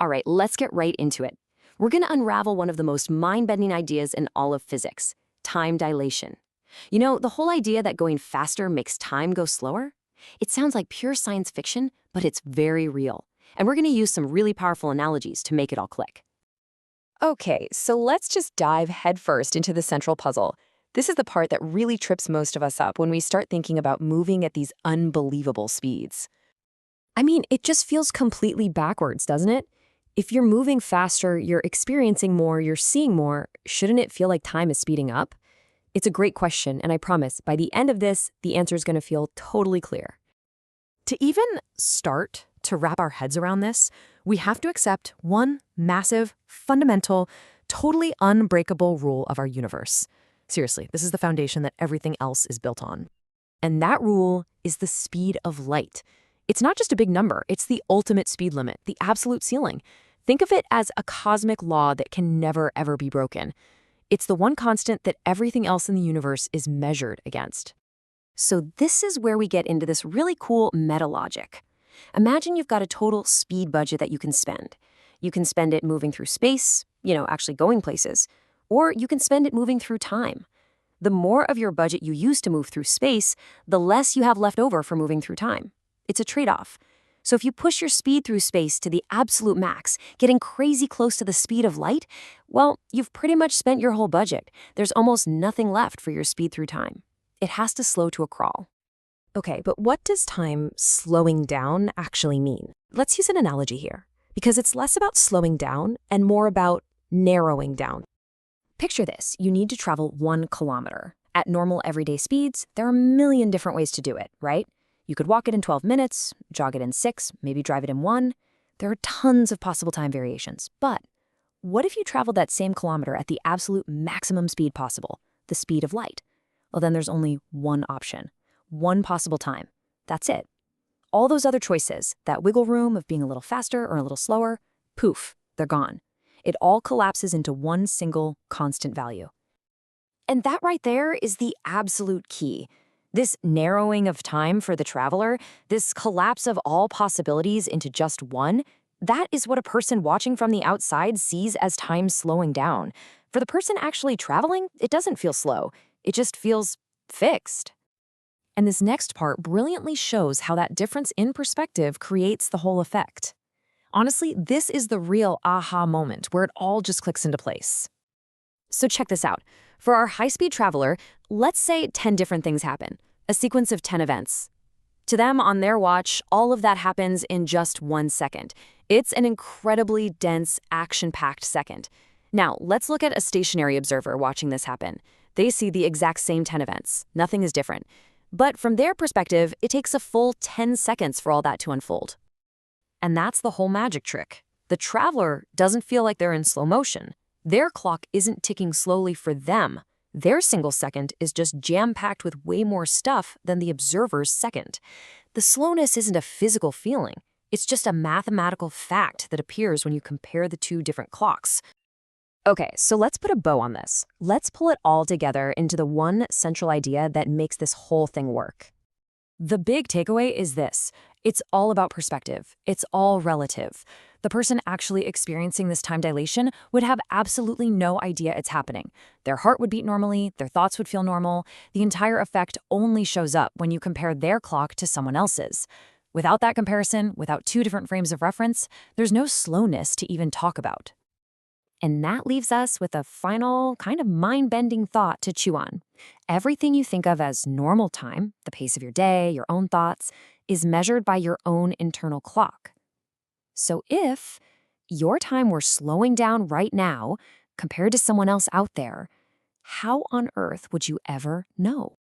All right, let's get right into it. We're going to unravel one of the most mind-bending ideas in all of physics, time dilation. You know, the whole idea that going faster makes time go slower? It sounds like pure science fiction, but it's very real. And we're going to use some really powerful analogies to make it all click. Okay, so let's just dive headfirst into the central puzzle. This is the part that really trips most of us up when we start thinking about moving at these unbelievable speeds. I mean, it just feels completely backwards, doesn't it? If you're moving faster, you're experiencing more, you're seeing more, shouldn't it feel like time is speeding up? It's a great question, and I promise, by the end of this, the answer is going to feel totally clear. To even start to wrap our heads around this, we have to accept one massive, fundamental, totally unbreakable rule of our universe. Seriously, this is the foundation that everything else is built on. And that rule is the speed of light. It's not just a big number, it's the ultimate speed limit, the absolute ceiling. Think of it as a cosmic law that can never, ever be broken. It's the one constant that everything else in the universe is measured against. So this is where we get into this really cool meta logic. Imagine you've got a total speed budget that you can spend. You can spend it moving through space, actually going places, or you can spend it moving through time. The more of your budget you use to move through space, the less you have left over for moving through time. It's a trade-off. So if you push your speed through space to the absolute max, getting crazy close to the speed of light, well, you've pretty much spent your whole budget. There's almost nothing left for your speed through time. It has to slow to a crawl. Okay, but what does time slowing down actually mean? Let's use an analogy here, because it's less about slowing down and more about narrowing down. Picture this. You need to travel 1 kilometer. At normal everyday speeds, there are a million different ways to do it, right? You could walk it in 12 minutes, jog it in 6, maybe drive it in 1. There are tons of possible time variations. But what if you traveled that same kilometer at the absolute maximum speed possible, the speed of light? Well, then there's only one option, one possible time. That's it. All those other choices, that wiggle room of being a little faster or a little slower, poof, they're gone. It all collapses into one single constant value. And that right there is the absolute key. This narrowing of time for the traveler, this collapse of all possibilities into just one, that is what a person watching from the outside sees as time slowing down. For the person actually traveling, it doesn't feel slow. It just feels fixed. And this next part brilliantly shows how that difference in perspective creates the whole effect. Honestly, this is the real aha moment where it all just clicks into place. So check this out. For our high-speed traveler, let's say 10 different things happen, a sequence of 10 events. To them, on their watch, all of that happens in just 1 second. It's an incredibly dense, action-packed second. Now, let's look at a stationary observer watching this happen. They see the exact same 10 events. Nothing is different. But from their perspective, it takes a full 10 seconds for all that to unfold. And that's the whole magic trick. The traveler doesn't feel like they're in slow motion. Their clock isn't ticking slowly for them. Their single second is just jam-packed with way more stuff than the observer's second. The slowness isn't a physical feeling. It's just a mathematical fact that appears when you compare the two different clocks. Okay, so let's put a bow on this. Let's pull it all together into the one central idea that makes this whole thing work. The big takeaway is this. It's all about perspective. It's all relative. The person actually experiencing this time dilation would have absolutely no idea it's happening. Their heart would beat normally, their thoughts would feel normal. The entire effect only shows up when you compare their clock to someone else's. Without that comparison, without two different frames of reference, there's no slowness to even talk about. And that leaves us with a final, kind of mind-bending thought to chew on. Everything you think of as normal time, the pace of your day, your own thoughts, is measured by your own internal clock. So if your time were slowing down right now compared to someone else out there, how on earth would you ever know?